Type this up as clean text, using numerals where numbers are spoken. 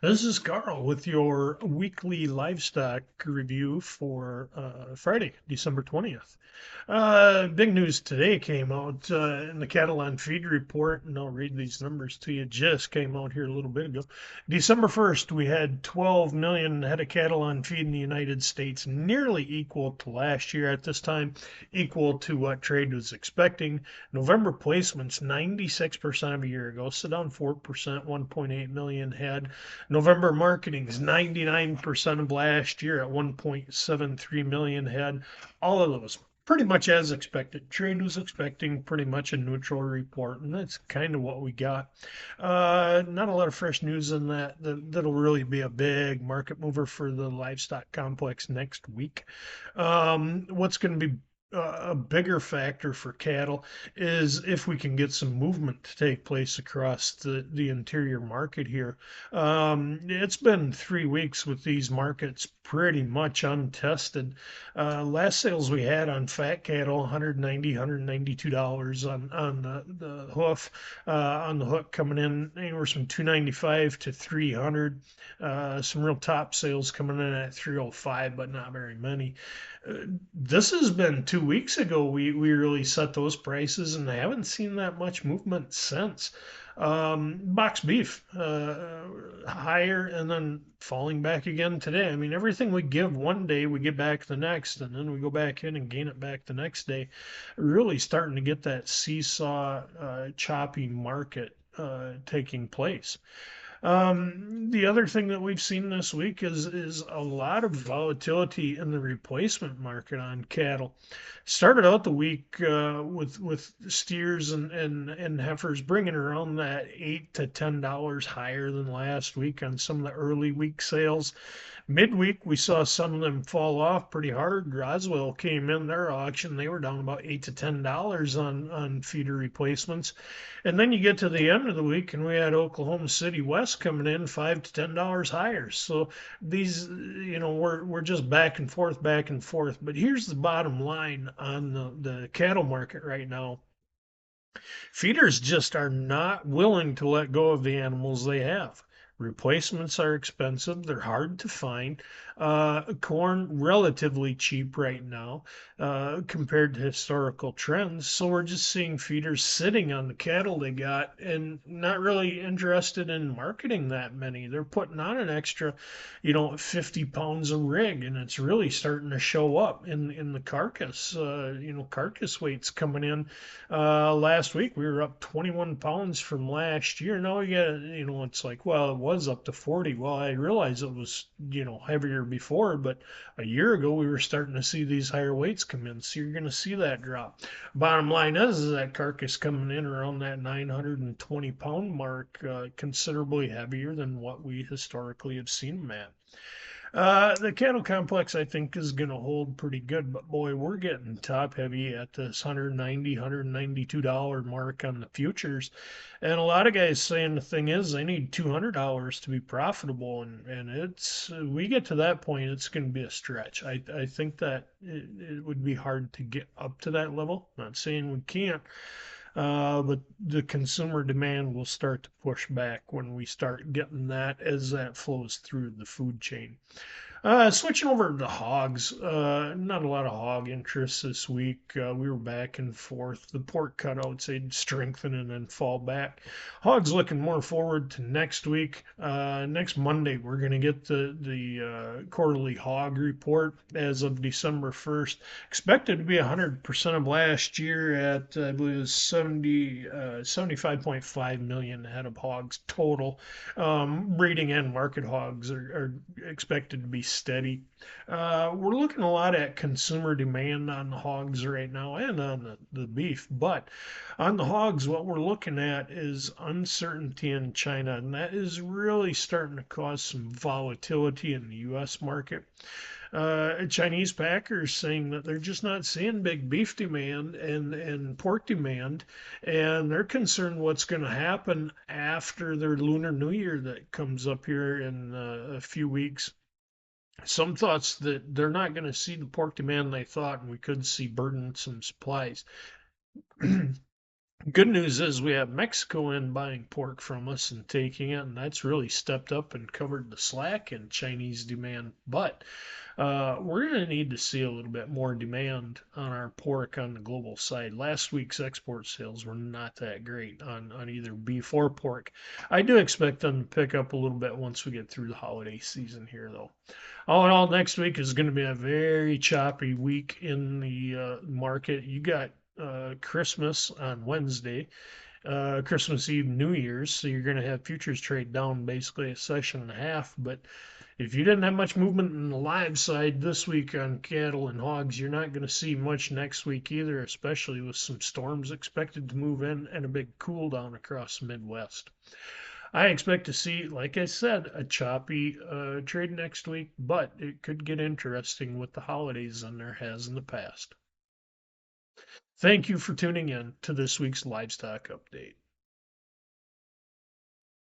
This is Carl with your weekly livestock review for Friday, December 20th. Big news today came out in the cattle on feed report, and I'll read these numbers to you. Just came out here a little bit ago. December 1st, we had 12 million head of cattle on feed in the United States, nearly equal to last year at this time, equal to what trade was expecting. November placements, 96% of a year ago, so down 4%, 1.8 million head. November marketing is 99% of last year at 1.73 million head. All of those pretty much as expected. Trade was expecting pretty much a neutral report, and that's kind of what we got. Not a lot of fresh news in that'll really be a big market mover for the livestock complex next week. What's going to be a bigger factor for cattle is if we can get some movement to take place across the interior market here. It's been 3 weeks with these markets pretty much untested. Last sales we had on fat cattle, 190, $192 on the hoof, on the hook coming in anywhere from 295 to 300. Some real top sales coming in at 305, but not very many. This has been 2 weeks ago. We really set those prices, and I haven't seen that much movement since. Box beef higher and then falling back again today. I mean, everything we give one day, we get back the next, and then we go back in and gain it back the next day. Really starting to get that seesaw, choppy market taking place. The other thing that we've seen this week is a lot of volatility in the replacement market on cattle. Started out the week with steers and heifers bringing around that $8 to $10 higher than last week on some of the early week sales. Midweek, we saw some of them fall off pretty hard. Roswell came in their auction; they were down about $8 to $10 on feeder replacements. And then you get to the end of the week, and we had Oklahoma City West coming in $5 to $10 higher. So these, we're just back and forth, back and forth. But here's the bottom line on the cattle market right now. Feeders just are not willing to let go of the animals they have. Replacements are expensive. They're hard to find. Corn relatively cheap right now compared to historical trends. So we're just seeing feeders sitting on the cattle they got and not really interested in marketing that many. They're putting on an extra, 50 pounds of rig, and it's really starting to show up in the carcass. Carcass weight's coming in. Last week we were up 21 pounds from last year. Now we got, it's like, well, it was up to 40. Well, I realized it was, heavier before, but a year ago we were starting to see these higher weights come in. So you're going to see that drop. Bottom line is that carcass coming in around that 920 pound mark, considerably heavier than what we historically have seen them at. The cattle complex, I think, is going to hold pretty good, but boy, we're getting top heavy at this 190, $192 mark on the futures. And a lot of guys saying the thing is they need $200 to be profitable. And we get to that point, it's going to be a stretch. I think that it would be hard to get up to that level. Not saying we can't, but the consumer demand will start to push back when we start getting that as that flows through the food chain. Switching over to hogs, not a lot of hog interest this week. We were back and forth. The pork cutouts, they'd strengthen and then fall back. Hogs looking more forward to next week. Next Monday, we're going to get the quarterly hog report as of December 1st. Expected to be 100% of last year at, I believe it was 75.5 million head of hogs total. Breeding and market hogs are expected to be steady. We're looking a lot at consumer demand on the hogs right now and on the beef. But on the hogs, what we're looking at is uncertainty in China, and that is really starting to cause some volatility in the U.S. market. Chinese packers saying that they're just not seeing big beef demand and pork demand, and they're concerned what's going to happen after their Lunar New Year that comes up here in a few weeks. Some thoughts that they're not going to see the pork demand they thought, and we could see burdensome supplies. Good news is we have Mexico in buying pork from us and taking it, and that's really stepped up and covered the slack in Chinese demand. But we're going to need to see a little bit more demand on our pork on the global side. Last week's export sales were not that great on either beef or pork. I do expect them to pick up a little bit once we get through the holiday season here, though. All in all, next week is going to be a very choppy week in the market. You got Christmas on Wednesday, Christmas Eve, New Year's, so you're going to have futures trade down basically a session and a half. But if you didn't have much movement in the live side this week on cattle and hogs, you're not going to see much next week either, especially with some storms expected to move in and a big cool down across the Midwest. I expect to see, like I said, a choppy trade next week, but it could get interesting with the holidays than there has in the past. Thank you for tuning in to this week's Livestock Update.